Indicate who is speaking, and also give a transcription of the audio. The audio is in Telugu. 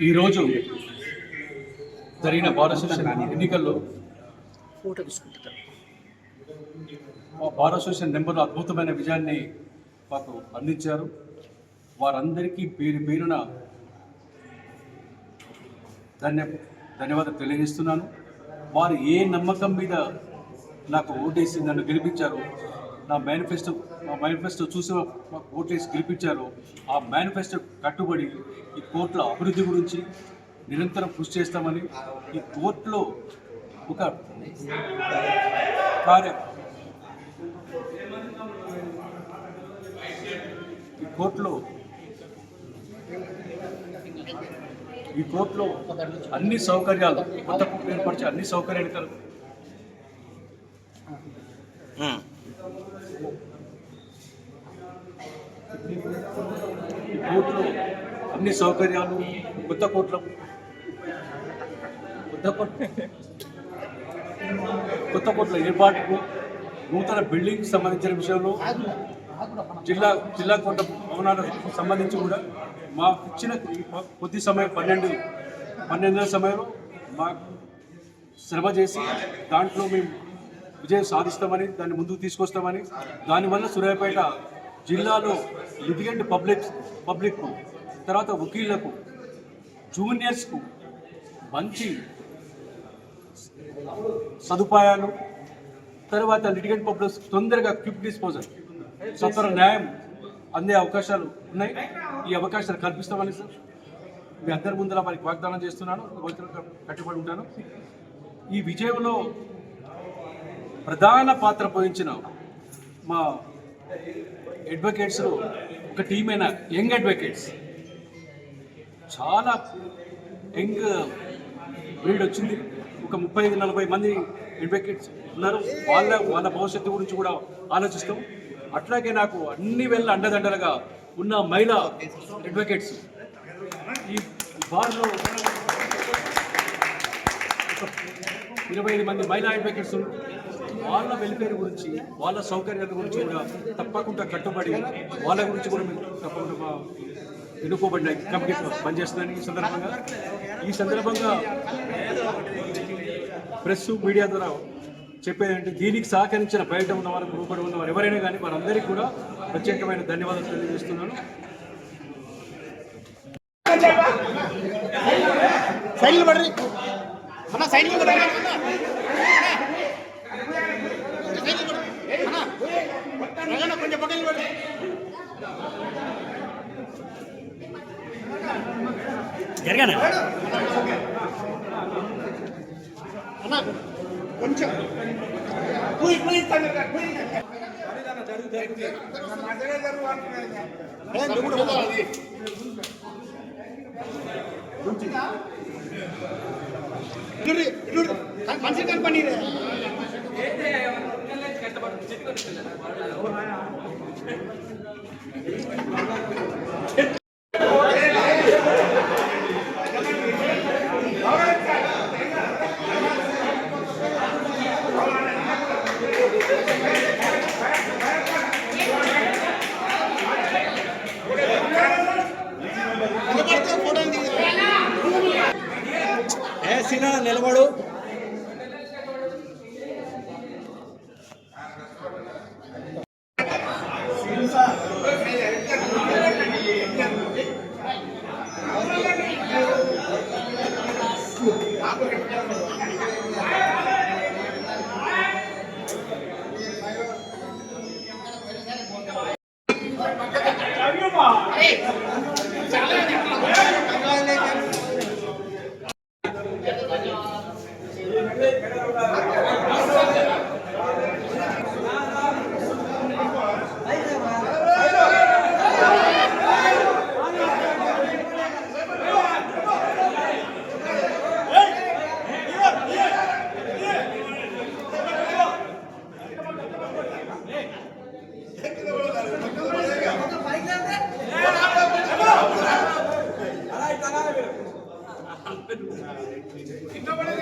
Speaker 1: ఈరోజు జరిగిన బార్ అసోసియేషన్ ఎన్నికల్లో బార్ అసోసియేషన్ నెంబర్లు అద్భుతమైన విజయాన్ని మాకు అందించారు. వారందరికీ పేరు పేరున ధన్యవాదాలు తెలియజేస్తున్నాను. వారు ఏ నమ్మకం మీద నాకు ఓటేసి నన్ను గెలిపించారు, నా మేనిఫెస్టో చూసి మాకు ఓటేసి గెలిపించారు. ఆ మేనిఫెస్టో కట్టుబడి ఈ కోర్టుల అభివృద్ధి గురించి నిరంతరం కృషి చేస్తామని, ఈ కోర్టులో ఒక ఈ కోర్టులో అన్ని సౌకర్యాలు కొత్త కోర్టు ఏర్పరిచే అన్ని సౌకర్యాలు కోర్టులో అన్ని సౌకర్యాలు కొత్త కోర్టుల ఏర్పాటుకు నూతన బిల్డింగ్ సంబంధించిన విషయంలో జిల్లా కోర్టు భవనాలకు సంబంధించి కూడా మాకు ఇచ్చిన కొద్ది సమయం 12 నెలల సమయంలో మాకు శ్రమ చేసి దాంట్లో మేము విజయం సాధిస్తామని, దాన్ని ముందుకు తీసుకొస్తామని, దానివల్ల సూర్యాపేట జిల్లాలో లిటిగెంట్ పబ్లిక్కు తర్వాత వకీళ్లకు జూనియర్స్కు మంచి సదుపాయాలు, తర్వాత లిటిగెంట్ పబ్లిక్ తొందరగా క్విక్ డిస్పోజల్ సత్వర న్యాయం అందే అవకాశాలు ఉన్నాయి. ఈ అవకాశాలు కల్పిస్తామని సార్ మీ అందరి ముందర వారికి వాగ్దానం చేస్తున్నాను. కట్టుబడి ఉంటాను. ఈ విజయంలో ప్రధాన పాత్ర పోషించిన మా అడ్వకేట్స్లో ఒక టీమైన యంగ్ అడ్వకేట్స్, చాలా యంగ్ బ్రీడ్ వచ్చింది. ఒక 35-40 మంది అడ్వకేట్స్ ఉన్నారు. వాళ్ళ భవిష్యత్తు గురించి కూడా ఆలోచిస్తాం. అట్లాగే నాకు అన్ని వేళ అండదండలుగా ఉన్న మహిళా అడ్వకేట్స్, ఈ బార్లో 25 మంది మహిళా అడ్వకేట్స్, వాళ్ళ వెల్ఫేర్ గురించి, వాళ్ళ సౌకర్యాల గురించి కూడా తప్పకుండా కట్టుబడి వాళ్ళ గురించి కూడా మేము తప్పకుండా ఎన్నుకోబడిన కమిటీ పనిచేస్తుందని ఈ సందర్భంగా ప్రెస్ మీడియా ద్వారా చెప్పేదంటే, దీనికి సహకరించిన బయట ఉన్నవారు, రూపడి ఉన్నవారు ఎవరైనా కానీ వారందరికీ కూడా ప్రత్యేకమైన ధన్యవాదాలు తెలియజేస్తున్నాను.
Speaker 2: జరగానా కొంచెం మంచి కంపెనీ నిలబడు. ఇన్నోబడే